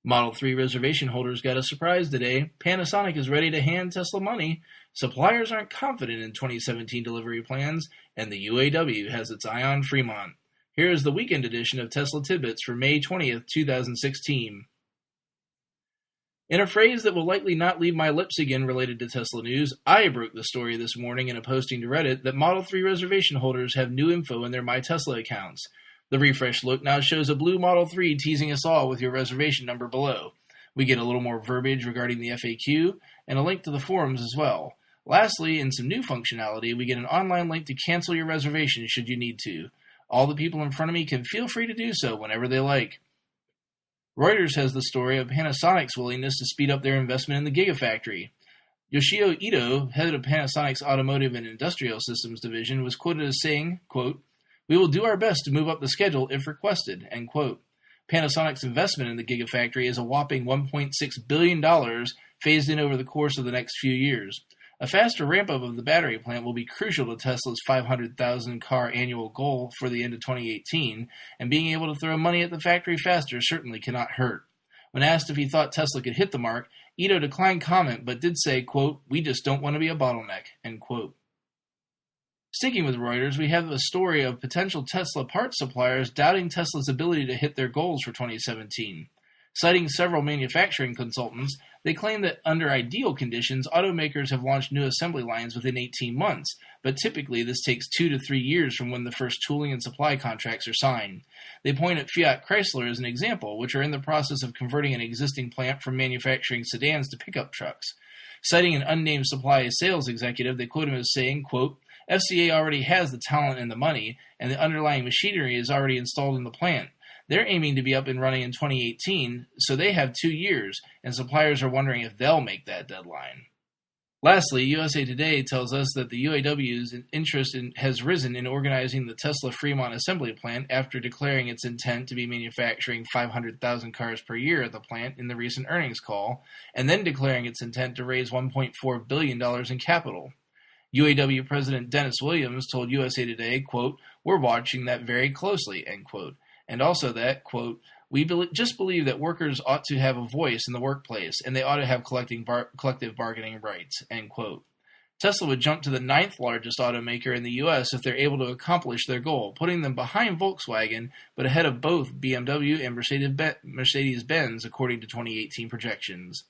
Model 3 reservation holders got a surprise today. Panasonic is ready to hand Tesla money. Suppliers aren't confident in 2017 delivery plans, and the UAW has its eye on Fremont. Here is the weekend edition of Tesla Tidbits for May 20th, 2016. In a phrase that will likely not leave my lips again related to Tesla news, I broke the story this morning in a posting to Reddit that Model 3 reservation holders have new info in their My Tesla accounts. The refreshed look now shows a blue Model 3 teasing us all with your reservation number below. We get a little more verbiage regarding the FAQ, and a link to the forums as well. Lastly, in some new functionality, we get an online link to cancel your reservation should you need to. All the people in front of me can feel free to do so whenever they like. Reuters has the story of Panasonic's willingness to speed up their investment in the Gigafactory. Yoshio Ito, head of Panasonic's Automotive and Industrial Systems division, was quoted as saying, quote, "We will do our best to move up the schedule if requested," end quote. Panasonic's investment in the Gigafactory is a whopping $1.6 billion phased in over the course of the next few years. A faster ramp-up of the battery plant will be crucial to Tesla's 500,000 car annual goal for the end of 2018, and being able to throw money at the factory faster certainly cannot hurt. When asked if he thought Tesla could hit the mark, Ito declined comment but did say, quote, "We just don't want to be a bottleneck," end quote. Sticking with Reuters, we have a story of potential Tesla parts suppliers doubting Tesla's ability to hit their goals for 2017. Citing several manufacturing consultants, they claim that under ideal conditions, automakers have launched new assembly lines within 18 months, but typically this takes 2 to 3 years from when the first tooling and supply contracts are signed. They point at Fiat Chrysler as an example, which are in the process of converting an existing plant from manufacturing sedans to pickup trucks. Citing an unnamed supply sales executive, they quote him as saying, quote, "FCA already has the talent and the money, and the underlying machinery is already installed in the plant. They're aiming to be up and running in 2018, so they have 2 years, and suppliers are wondering if they'll make that deadline." Lastly, USA Today tells us that the UAW's interest has risen in organizing the Tesla Fremont assembly plant after declaring its intent to be manufacturing 500,000 cars per year at the plant in the recent earnings call, and then declaring its intent to raise $1.4 billion in capital. UAW President Dennis Williams told USA Today, quote, "We're watching that very closely," end quote. And also that, quote, "We just believe that workers ought to have a voice in the workplace, and they ought to have collective bargaining rights," end quote. Tesla would jump to the 9th largest automaker in the U.S. if they're able to accomplish their goal, putting them behind Volkswagen, but ahead of both BMW and Mercedes-Benz, according to 2018 projections.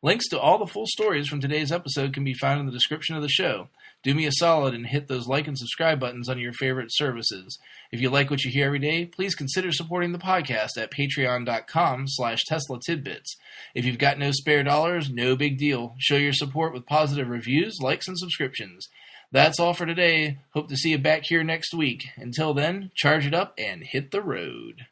Links to all the full stories from today's episode can be found in the description of the show. Do me a solid and hit those like and subscribe buttons on your favorite services. If you like what you hear every day, please consider supporting the podcast at patreon.com/Tesla Tidbits. If you've got no spare dollars, no big deal. Show your support with positive reviews, likes, and subscriptions. That's all for today. Hope to see you back here next week. Until then, charge it up and hit the road.